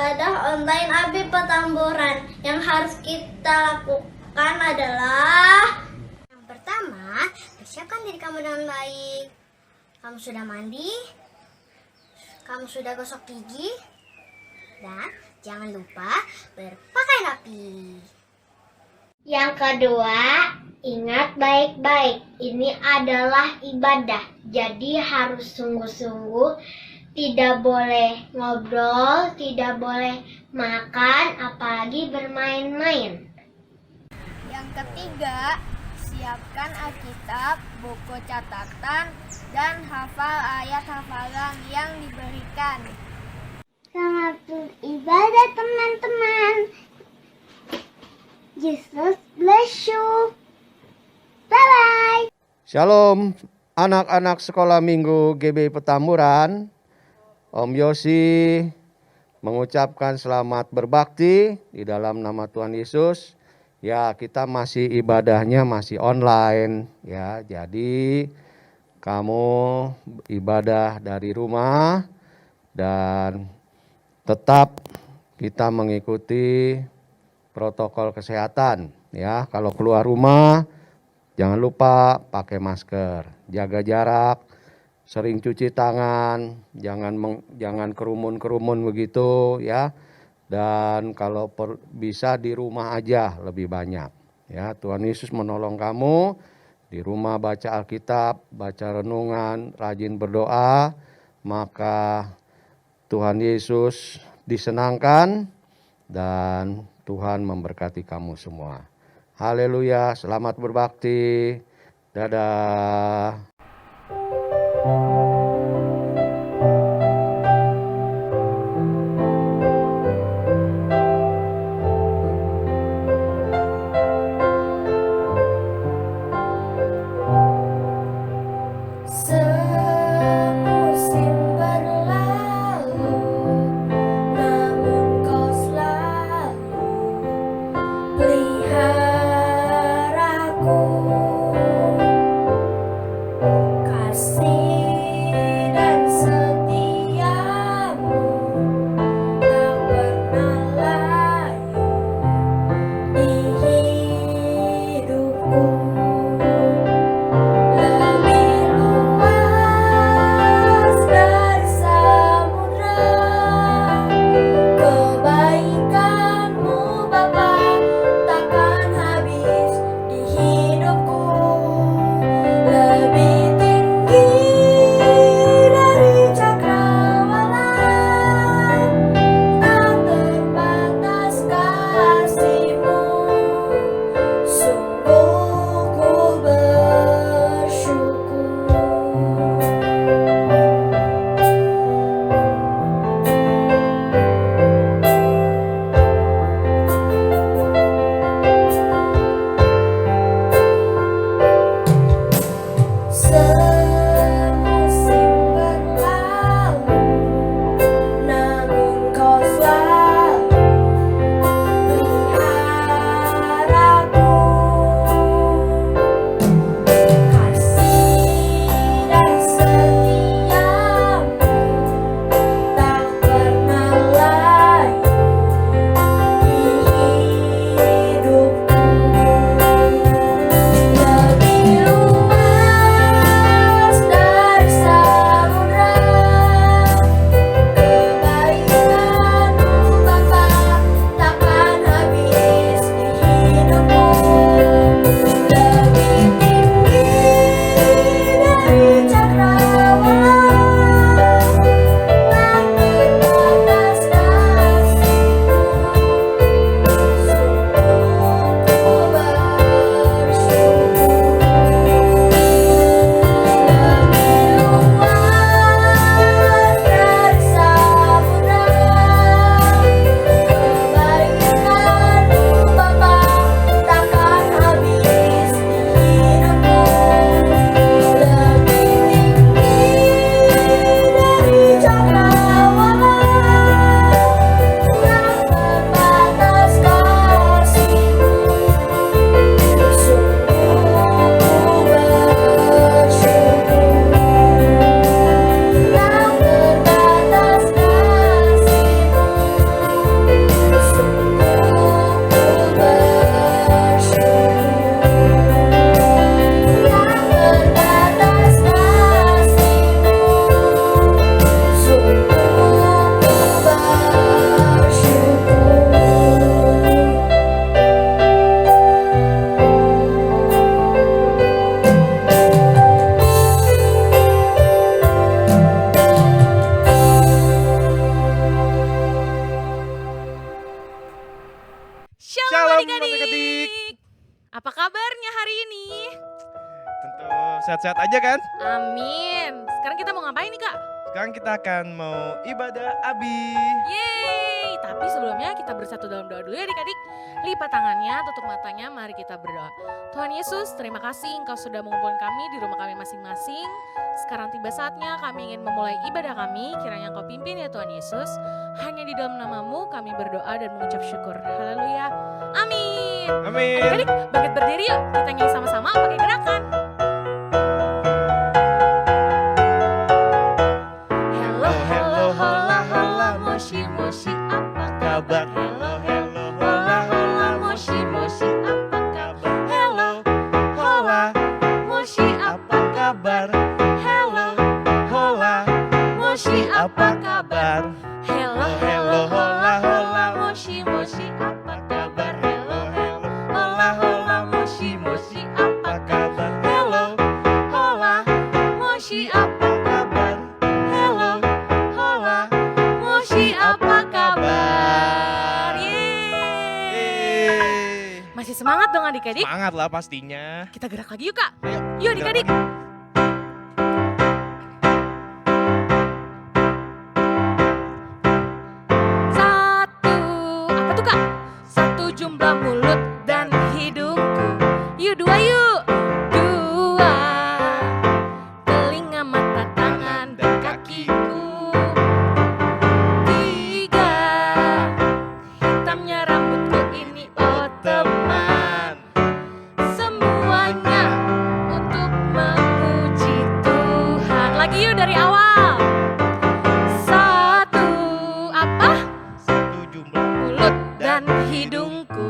ibadah online AB Petamburan. Yang harus kita lakukan adalah yang pertama, persiapkan diri kamu dengan baik. Kamu sudah mandi, kamu sudah gosok gigi, dan jangan lupa berpakaian rapi. Yang kedua, ingat baik-baik, ini adalah ibadah, jadi harus sungguh-sungguh, tidak boleh ngobrol, tidak boleh makan, apalagi bermain-main. Yang ketiga, siapkan Alkitab, buku catatan, dan hafal ayat hafalan yang diberikan. Selamat beribadah teman-teman. Jesus bless you. Bye-bye. Shalom anak-anak sekolah minggu GB Petamburan. Om Yosi mengucapkan selamat berbakti di dalam nama Tuhan Yesus. Ya, kita masih ibadahnya masih online ya. Jadi kamu ibadah dari rumah dan tetap kita mengikuti protokol kesehatan ya. Kalau keluar rumah jangan lupa pakai masker, jaga jarak, sering cuci tangan, jangan kerumun-kerumun begitu ya. Dan kalau bisa di rumah aja lebih banyak ya. Tuhan Yesus menolong kamu di rumah, baca Alkitab, baca renungan, rajin berdoa, maka Tuhan Yesus disenangkan dan Tuhan memberkati kamu semua. Haleluya, selamat berbakti. Dadah. Semusim berlalu, namun kau selalu peliharaku. Kasih Shalom adik-adik. adik-adik. Apa kabarnya hari ini? Tentu sehat-sehat aja kan? Amin. Sekarang kita mau ngapain nih Kak? Sekarang kita akan mau ibadah Abi. Yeay. Tapi sebelumnya kita bersatu dalam doa dulu ya adik-adik. Lipat tangannya, tutup matanya, mari kita berdoa. Tuhan Yesus, terima kasih Engkau sudah mengumpulkan kami di rumah kami masing-masing. Sekarang tiba saatnya kami ingin memulai ibadah kami. Kiranya Engkau pimpin ya Tuhan Yesus. Hanya di dalam nama-Mu kami berdoa dan mengucap syukur. Haleluya. Amin. Amin. Adik-adik bangkit berdiri yuk. Kita nyanyi sama-sama pakai gerakan. Hello, hello, hola, hola, moshi, moshi, apa kabar? Hello, hello, hola, hola, moshi, moshi, apa kabar? Hello, hola, moshi, apa kabar? Hello, hola, moshi, apa kabar? Hello, hello, hola, hola, moshi, moshi, apa kabar? Hello, hello, hola, hola, moshi, moshi, apa kabar? Hello, hola, moshi, apa kabar? Hello, hola, moshi, apa kabar? Yeay. Masih semangat dong adik-adik? Semangat lah pastinya. Kita gerak lagi yuk Kak. Ayo. Yuk adik-adik. Satu, apa tuh Kak? Satu jumlah mulut dan hidungku. Yuk dua yuk. Dua, telinga, mata, tangan, dan kakiku. Tiga, hitamnya rambutku ini oh teman. Semuanya untuk memuji Tuhan. Lagi yuk dari awal. Satu, apa? Satu jumlah Mulut dan hidungku.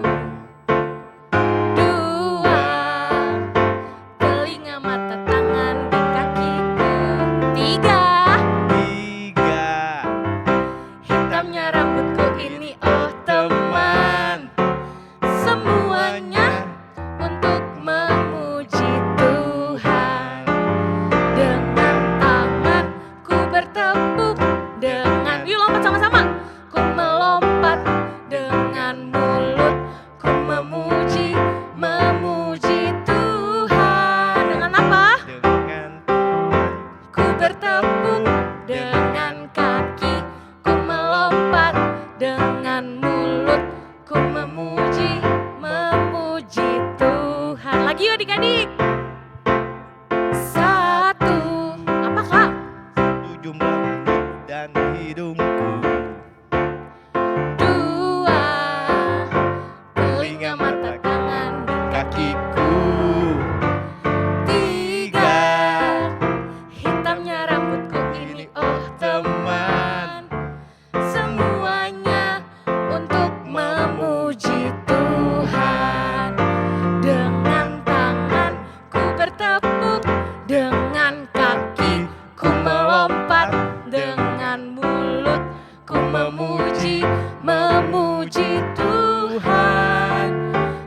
Dua, telinga, mata, tangan, dan kakiku. Tiga, tiga. hitamnya rambutku ini oh teman. Semuanya untuk memuji Tuhan. Dengan tangan ku bertepuk, dengan yuk lompat sama-sama. Ku melompat, dengan mulut ku memuji, memuji Tuhan. Dengan apa? Dengan Ku bertepuk, dengan kaki ku melompat, dengan mulut ku memuji, memuji Tuhan. Lagi yuk adik-adik. Satu, apa Kak? satu jumlah mulut dan hidungku. Dua, telinga, mata, tangan, dan Kakiku. Tiga, hitamnya rambutku ini oh teman. Semuanya untuk memuji Tuhan. Dengan tangan ku bertepuk, dengan kaki ku melompat, dengan mulut ku memuji, memuji Tuhan.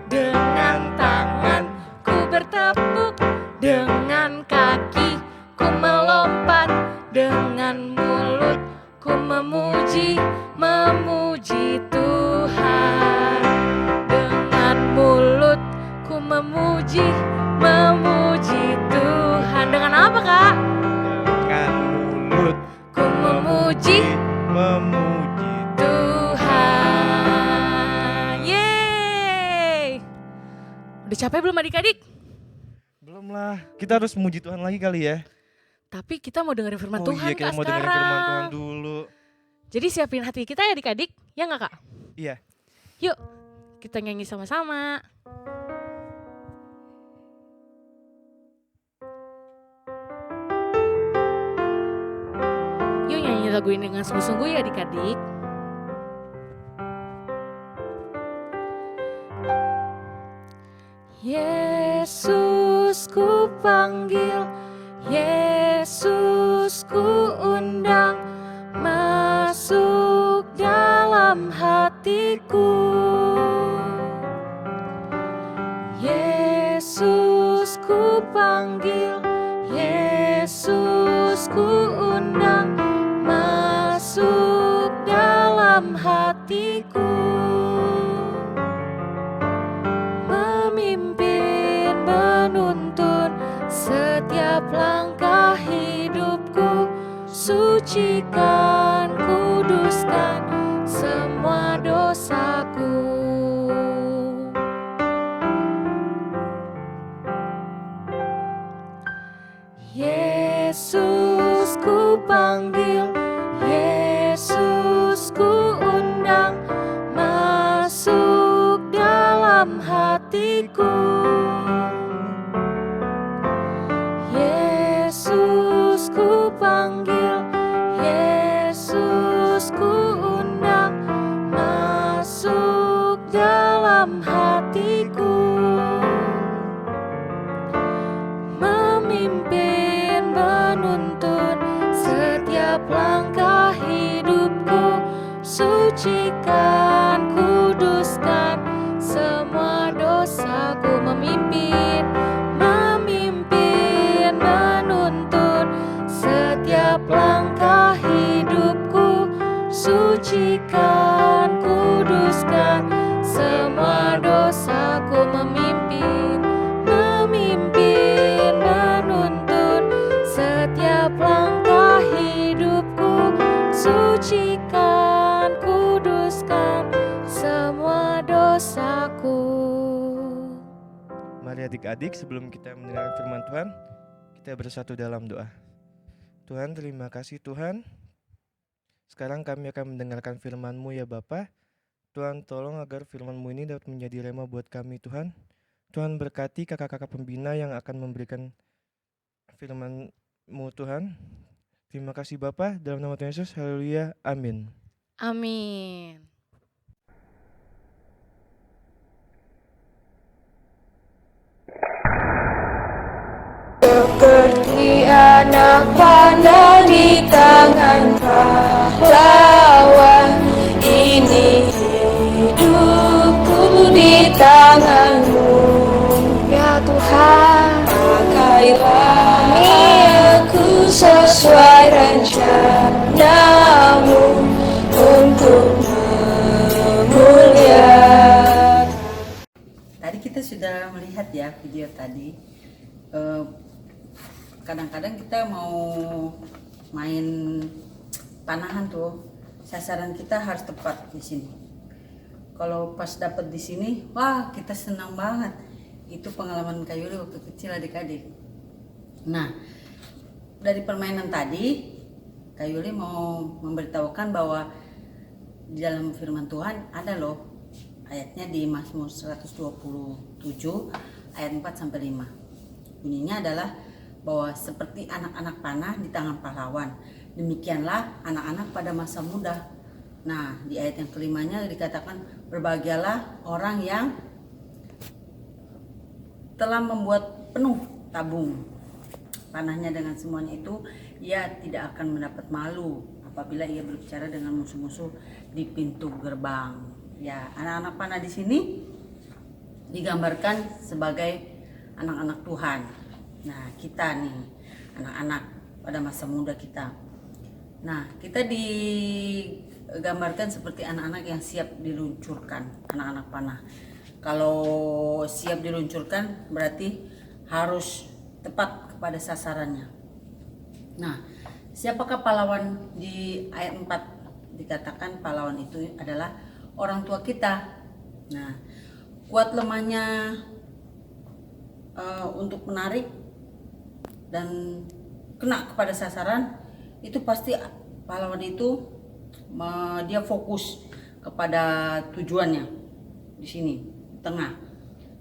Dengan tangan ku bertepuk, dengan kaki ku melompat, dengan mulut ku memuji, memuji Tuhan. Dengan mulut ku memuji, memuji Tuhan. Dengan apa Kak? Dengan mulut Ku memuji memuji. Tuhan. Yeay. Udah capek belum adik-adik? Belum lah. Kita harus memuji Tuhan lagi kali ya. Tapi kita mau dengerin firman Oh Tuhan iya, kita Kak mau dengerin firman Tuhan sekarang. dulu. Jadi siapin hati kita ya adik-adik, ya nggak Kak? Iya. Yuk, kita nyanyi sama-sama. Yuk nyanyi lagu ini dengan sungguh-sungguh ya adik-adik. Yesus ku panggil, Yesus ku undang, masuk dalam hatiku. Yesus ku panggil, Yesus ku undang, masuk dalam hatiku. sucikan, kuduskan semua dosaku. Yesus ku panggil, Yesus ku undang, masuk dalam hatiku. Yesus ku panggil, Yesus ku undang, masuk dalam hatiku. Memimpin, menuntun setiap langkah hidupku, sucikan, kuduskan semua dosaku. Memimpin, memimpin, menuntun setiap langkah hidupku, sucikan, kuduskan semua dosaku. Memimpin, memimpin, menuntun setiap langkah hidupku, sucikan, kuduskan semua dosaku. Mari adik-adik, sebelum kita mendengarkan firman Tuhan, kita bersatu dalam doa. Tuhan, terima kasih Tuhan. Sekarang kami akan mendengarkan firman-Mu ya Bapa. Tuhan, tolong agar firman-Mu ini dapat menjadi rema buat kami Tuhan. Tuhan, berkati kakak-kakak pembina yang akan memberikan firman-Mu Tuhan. Terima kasih Bapa, dalam nama Tuhan Yesus, haleluya, amin. Amin. Seperti anak panah di tangan pahlawan, ini hidupku di tangan-Mu. Ya Tuhan, pakailah aku sesuai rencana-Mu untuk memuliakan. Tadi kita sudah melihat ya video tadi. Kadang-kadang kita mau main panahan tuh, sasaran kita harus tepat di sini. Kalau pas dapet di sini, wah kita senang banget. Itu pengalaman Kak Yuli waktu kecil adik-adik. Nah, dari permainan tadi, Kak Yuli mau memberitahukan bahwa di dalam firman Tuhan ada loh ayatnya di Mazmur 127 ayat 4-5. Bunyinya adalah bahwa seperti anak-anak panah di tangan pahlawan, demikianlah anak-anak pada masa muda. Nah, di ayat yang kelimanya dikatakan, berbahagialah orang yang telah membuat penuh tabung panahnya, dengan semuanya itu ia tidak akan mendapat malu apabila ia berbicara dengan musuh-musuh di pintu gerbang. Ya, anak-anak panah di sini digambarkan sebagai anak-anak Tuhan. Nah, kita nih anak-anak pada masa muda kita. Nah, kita digambarkan seperti anak-anak yang siap diluncurkan, anak-anak panah. Kalau siap diluncurkan berarti harus tepat kepada sasarannya. Nah, siapakah pahlawan? Di ayat 4 dikatakan pahlawan itu adalah orang tua kita. Nah, kuat lemahnya untuk menarik dan kena kepada sasaran, itu pasti pahlawan itu dia fokus kepada tujuannya di sini tengah.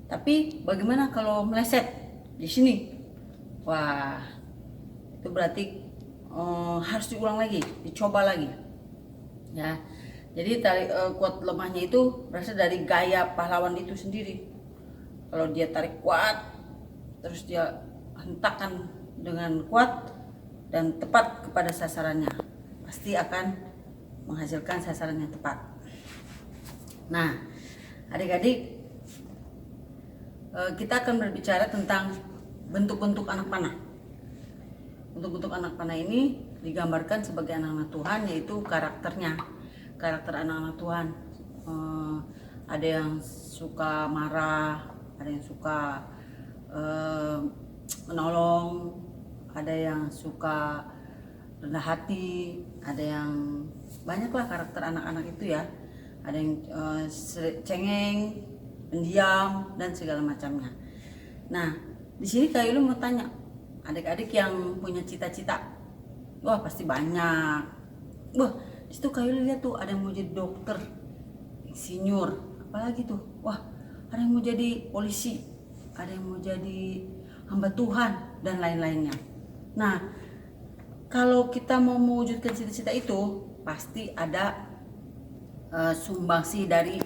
Tapi bagaimana kalau meleset di sini? Wah, itu berarti harus diulang lagi, dicoba lagi. Ya, jadi kuat lemahnya itu berasal dari gaya pahlawan itu sendiri. Kalau dia tarik kuat, terus dia hentakkan dengan kuat dan tepat kepada sasarannya, pasti akan menghasilkan sasaran yang tepat. Nah, adik-adik, kita akan berbicara tentang bentuk-bentuk anak panah. Bentuk-bentuk anak panah ini digambarkan sebagai anak-anak Tuhan, yaitu karakternya, karakter anak-anak Tuhan. Ada yang suka marah, ada yang suka menolong, ada yang suka rendah hati, ada yang banyaklah karakter anak-anak itu ya. Ada yang cengeng, pendiam dan segala macamnya. Nah, di sini Kak Yuli mau tanya, adik-adik yang punya cita-cita, wah pasti banyak. Wah, di situ Kak Yuli lihat tuh ada yang mau jadi dokter, insinyur, apalagi tuh. Wah, ada yang mau jadi polisi, ada yang mau jadi hamba Tuhan dan lain-lainnya. Nah, kalau kita mau mewujudkan cita-cita itu, pasti ada sumbangsi dari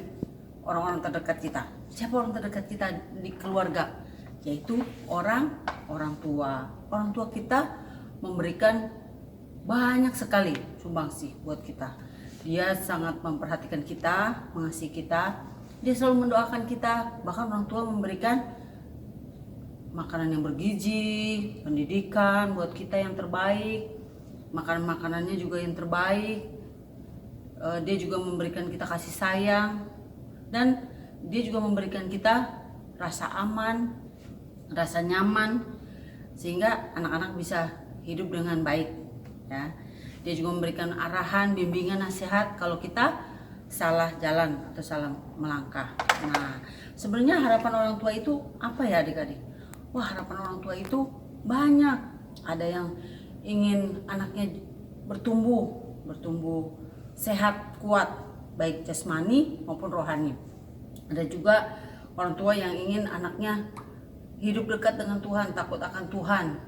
orang-orang terdekat kita. Siapa orang terdekat kita di keluarga? Yaitu orang tua. Orang tua kita memberikan banyak sekali sumbangsi buat kita. Dia sangat memperhatikan kita, mengasihi kita. Dia selalu mendoakan kita. Bahkan orang tua memberikan makanan yang bergizi, pendidikan buat kita yang terbaik. Makanannya juga yang terbaik. Dia juga memberikan kita kasih sayang, dan dia juga memberikan kita rasa aman, rasa nyaman, sehingga anak-anak bisa hidup dengan baik ya. Dia juga memberikan arahan, bimbingan, nasihat kalau kita salah jalan atau salah melangkah. Nah, sebenarnya harapan orang tua itu apa ya adik-adik? Wah, harapan orang tua itu banyak. Ada yang ingin anaknya bertumbuh sehat, kuat, baik jasmani maupun rohani. Ada juga orang tua yang ingin anaknya hidup dekat dengan Tuhan, takut akan Tuhan,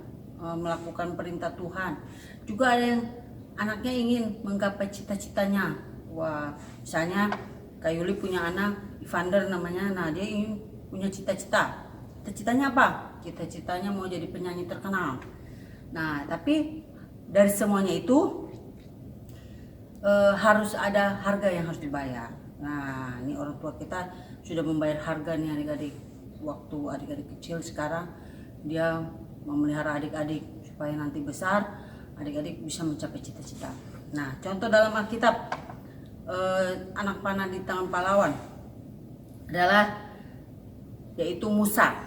melakukan perintah Tuhan. Juga ada yang anaknya ingin menggapai cita-citanya. Wah, misalnya Kak Yuli punya anak Evander namanya. Nah, dia ingin punya cita-cita. Cita-citanya apa? Cita-citanya mau jadi penyanyi terkenal. Nah, tapi dari semuanya itu harus ada harga yang harus dibayar. Nah, ini orang tua kita sudah membayar harga nih adik-adik. Waktu adik-adik kecil, sekarang dia memelihara adik-adik supaya nanti besar adik-adik bisa mencapai cita-cita. Nah, contoh dalam Alkitab, anak panah di tangan pahlawan adalah yaitu Musa.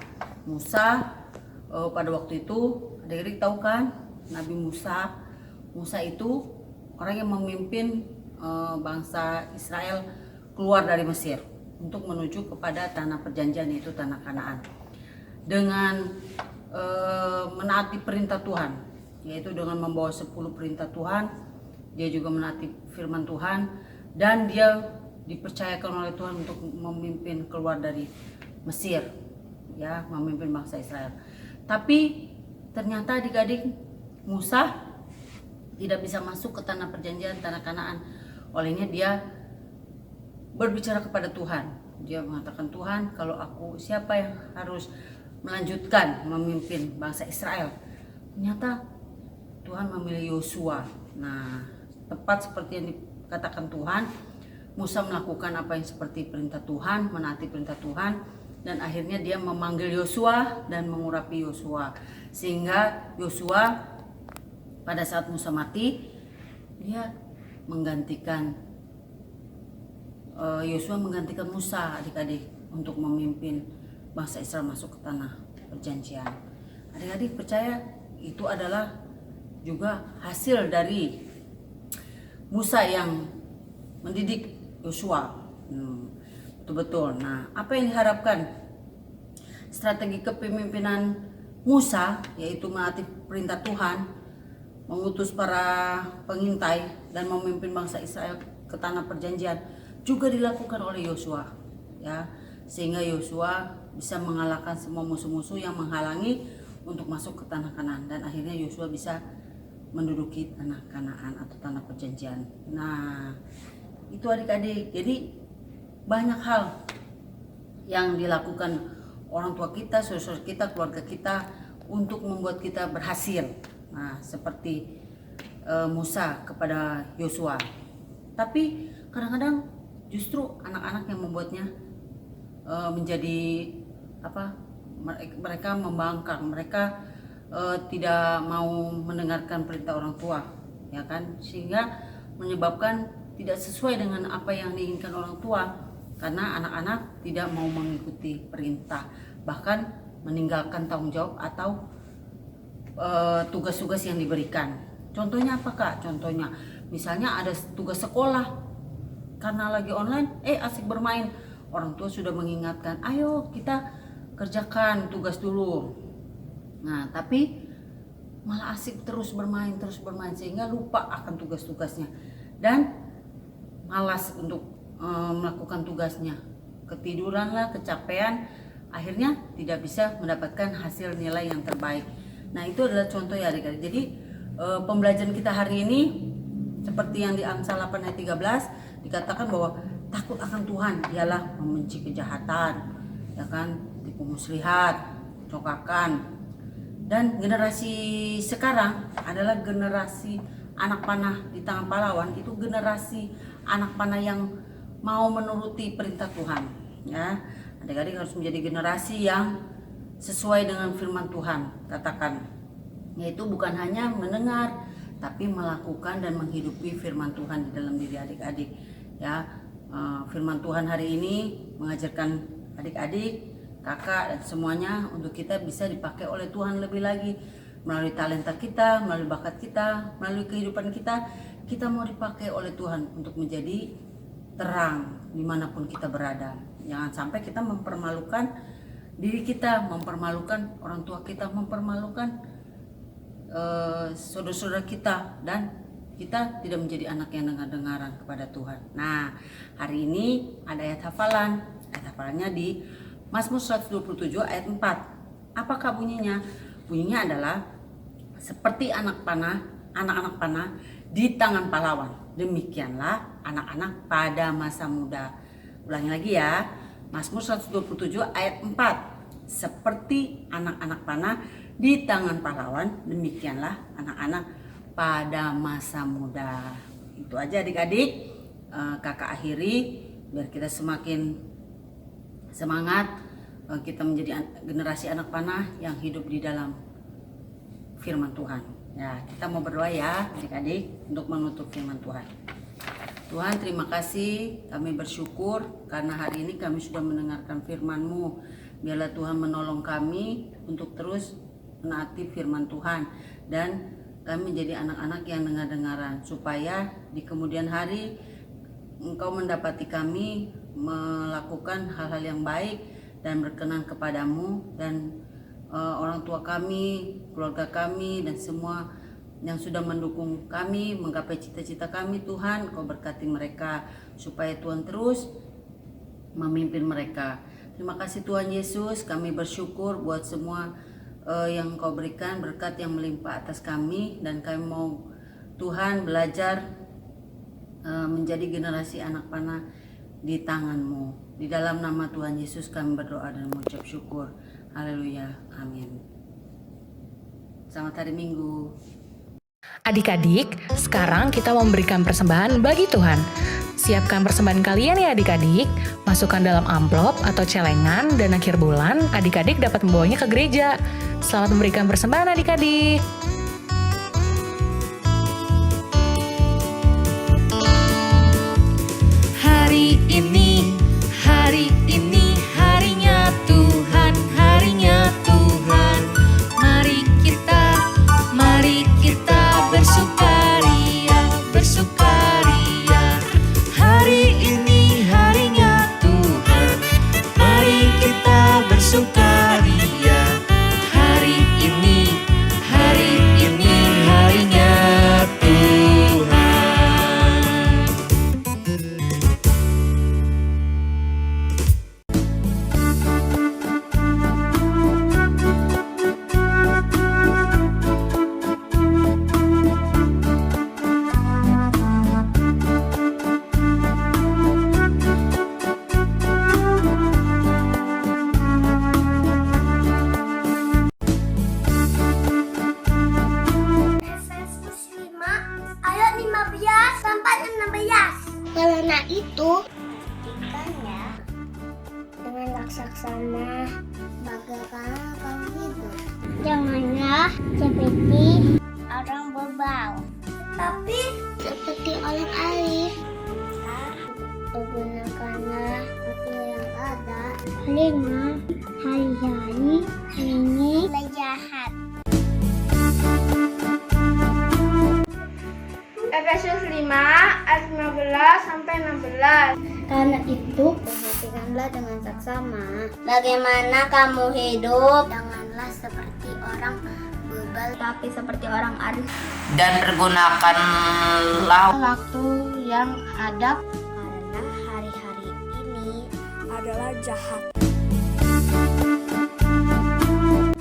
Pada waktu itu adik-adik tahu kan, Nabi Musa itu orang yang memimpin bangsa Israel keluar dari Mesir untuk menuju kepada tanah perjanjian, yaitu tanah Kanaan, dengan menaati perintah Tuhan, yaitu dengan membawa 10 perintah Tuhan. Dia juga menaati firman Tuhan, dan dia dipercayakan oleh Tuhan untuk memimpin keluar dari Mesir, ya, memimpin bangsa Israel. Tapi ternyata adik-adik, Musa tidak bisa masuk ke tanah perjanjian, tanah Kanaan. Olehnya dia berbicara kepada Tuhan. Dia mengatakan, Tuhan, kalau aku, siapa yang harus melanjutkan memimpin bangsa Israel? Ternyata Tuhan memilih Yosua. Nah, tepat seperti yang dikatakan Tuhan, Musa melakukan apa yang seperti perintah Tuhan, menaati perintah Tuhan, dan akhirnya dia memanggil Yosua dan mengurapi Yosua, sehingga Yosua pada saat Musa mati, dia menggantikan Musa, adik-adik, untuk memimpin bangsa Israel masuk ke tanah perjanjian. Adik-adik percaya itu adalah juga hasil dari Musa yang mendidik Yosua. Betul-betul. Nah, apa yang diharapkan? Strategi kepemimpinan Musa, yaitu menaati perintah Tuhan, mengutus para pengintai dan memimpin bangsa Israel ke tanah perjanjian, juga dilakukan oleh Yosua, ya, sehingga Yosua bisa mengalahkan semua musuh-musuh yang menghalangi untuk masuk ke tanah Kanaan, dan akhirnya Yosua bisa menduduki tanah Kanaan atau tanah perjanjian. Nah, itu adik-adik. Jadi banyak hal yang dilakukan orang tua kita, saudara kita, keluarga kita untuk membuat kita berhasil. Nah, seperti Musa kepada Yosua. Tapi kadang-kadang justru anak-anak yang membuatnya menjadi apa? Mereka membangkang, mereka tidak mau mendengarkan perintah orang tua, ya kan? Sehingga menyebabkan tidak sesuai dengan apa yang diinginkan orang tua, karena anak-anak tidak mau mengikuti perintah, bahkan meninggalkan tanggung jawab atau tugas-tugas yang diberikan. Contohnya apa Kak? Contohnya misalnya ada tugas sekolah, karena lagi online, asik bermain. Orang tua sudah mengingatkan, ayo kita kerjakan tugas dulu. Nah, tapi malah asik terus bermain sehingga lupa akan tugas-tugasnya dan malas untuk melakukan tugasnya. Ketiduran lah, kecapean, akhirnya tidak bisa mendapatkan hasil nilai yang terbaik. Nah, itu adalah contoh ya adik-adik. Jadi pembelajaran kita hari ini seperti yang di Amsal 8 ayat 13 dikatakan bahwa takut akan Tuhan ialah membenci kejahatan, ya kan, tipu muslihat, cokakan. Dan generasi sekarang adalah generasi anak panah di tangan pahlawan. Itu generasi anak panah yang mau menuruti perintah Tuhan, ya. Adik-adik harus menjadi generasi yang sesuai dengan firman Tuhan, katakan, yaitu bukan hanya mendengar tapi melakukan dan menghidupi firman Tuhan di dalam diri adik-adik, ya. Firman Tuhan hari ini mengajarkan adik-adik, kakak dan semuanya untuk kita bisa dipakai oleh Tuhan lebih lagi melalui talenta kita, melalui bakat kita, melalui kehidupan kita. Kita mau dipakai oleh Tuhan untuk menjadi terang dimanapun kita berada. Jangan sampai kita mempermalukan diri kita, mempermalukan orang tua kita, mempermalukan saudara-saudara kita, dan kita tidak menjadi anak yang dengar-dengaran kepada Tuhan. Nah, hari ini ada ayat hafalan. Ayat hafalannya di Mazmur 127 ayat 4. Apakah bunyinya? Bunyinya adalah seperti anak-anak panah di tangan pahlawan. Demikianlah anak-anak pada masa muda. Ulangi lagi ya. Mazmur 127 ayat 4. Seperti anak-anak panah di tangan pahlawan, demikianlah anak-anak pada masa muda. Itu aja adik-adik. Kakak akhiri biar kita semakin semangat, kita menjadi generasi anak panah yang hidup di dalam firman Tuhan. Ya, kita mau berdoa ya adik-adik untuk menutup firman Tuhan. Tuhan, terima kasih, kami bersyukur karena hari ini kami sudah mendengarkan firman-Mu. Biarlah Tuhan menolong kami untuk terus menaati firman Tuhan, dan kami menjadi anak-anak yang dengar-dengaran, supaya di kemudian hari Engkau mendapati kami melakukan hal-hal yang baik dan berkenan kepadamu, dan orang tua kami, keluarga kami, dan semua yang sudah mendukung kami menggapai cita-cita kami. Tuhan, Kau berkati mereka supaya Tuhan terus memimpin mereka. Terima kasih Tuhan Yesus, kami bersyukur buat semua yang Kau berikan, berkat yang melimpah atas kami, dan kami mau Tuhan belajar menjadi generasi anak panah di tangan-Mu. Di dalam nama Tuhan Yesus kami berdoa dan mengucap syukur. Haleluya, amin. Selamat hari Minggu. Adik-adik, sekarang kita memberikan persembahan bagi Tuhan. Siapkan persembahan kalian ya adik-adik. Masukkan dalam amplop atau celengan, dan akhir bulan adik-adik dapat membawanya ke gereja. Selamat memberikan persembahan adik-adik. Hari ini harinya Tuhan, harinya Tuhan. Mari kita bersukaria. Hari ini harinya Tuhan, mari kita bersukaria. Hari ini harinya Tuhan. Efesus 5 ayat 15 sampai 16. Karena itu ikannya dengan laksana bagaimana kamu hidup. Janganlah seperti orang berbau, tapi seperti orang arif. Pergunakanlah waktu yang ada, karena hari-hari ini jahat. Efesus 5 ayat 15 sampai 16. Karena itu, perhatikanlah dengan saksama bagaimana kamu hidup. Janganlah seperti orang bebal, tapi seperti orang arif. Dan pergunakanlah Waktu yang ada, karena hari-hari ini adalah jahat.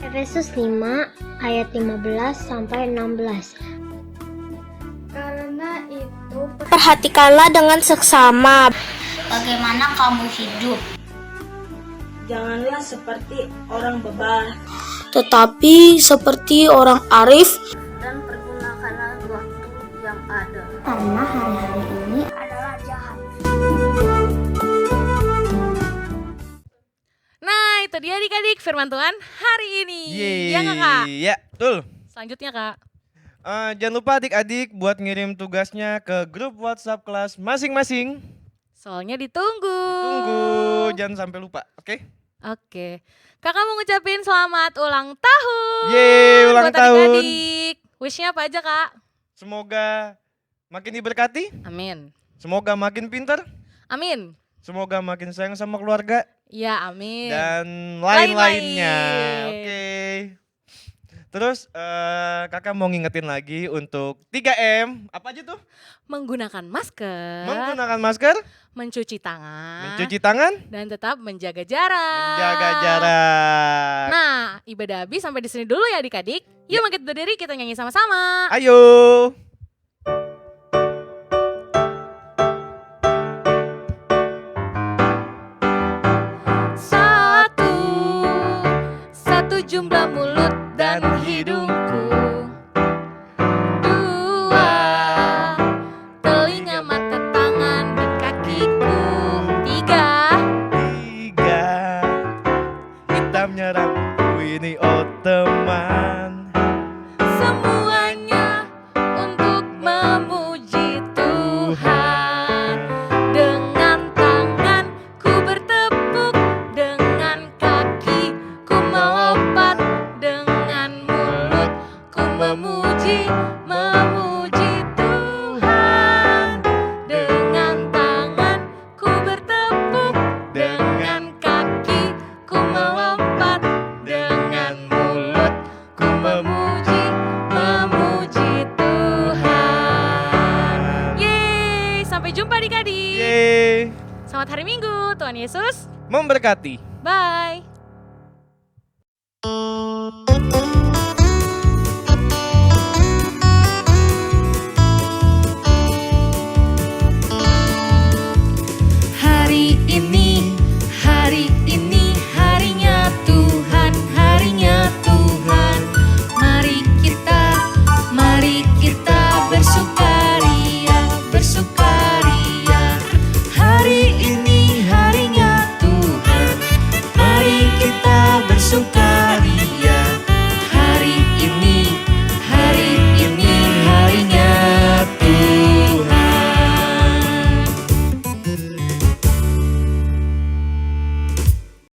Efesus 5 ayat 15 sampai 16. Karena itu, perhatikanlah dengan seksama bagaimana kamu hidup. Janganlah seperti orang bebal, Tetapi seperti orang arif, dan pergunakanlah waktu yang ada, karena hari-hari ini adalah jahat. Nah, itu dia adik-adik firman Tuhan hari ini. Ya nggak, Kak? Ya, betul. Selanjutnya, Kak. Jangan lupa adik-adik buat ngirim tugasnya ke grup WhatsApp kelas masing-masing. Soalnya ditunggu. Tunggu, jangan sampai lupa, oke? Oke. Kakak mau ngucapin selamat ulang tahun. Yeay, ulang buat tahun. adik-adik. Wish-nya apa aja, Kak? Semoga makin diberkati, Amin. semoga makin pintar, Amin. semoga makin sayang sama keluarga, Ya, amin. dan lain-lainnya. Lain-lain. Oke. Terus kakak mau ngingetin lagi untuk 3M. Apa aja tuh? Menggunakan masker, Menggunakan masker, mencuci tangan, mencuci tangan, dan tetap menjaga jarak. menjaga jarak. Nah, ibadah habis sampai di sini dulu ya adik-adik. Yuk bangkit berdiri, kita nyanyi sama-sama. Ayo. Satu jumlah mulut dan hidungku. Dua, telinga, mata, tangan, dan kakiku. Tiga, Hitamnya rambutku ini, oh teman. semuanya untuk memuji Tuhan. Dengan tangan ku bertepuk, dengan kaki ku melompat, dengan mulut ku memuji Tuhan. Dengan tangan ku bertepuk, dengan kaki ku melompat, dengan mulut ku memuji Tuhan. Yeay, sampai jumpa adik-adik. Yeay. Selamat hari Minggu, Tuhan Yesus. Memberkati. Bye.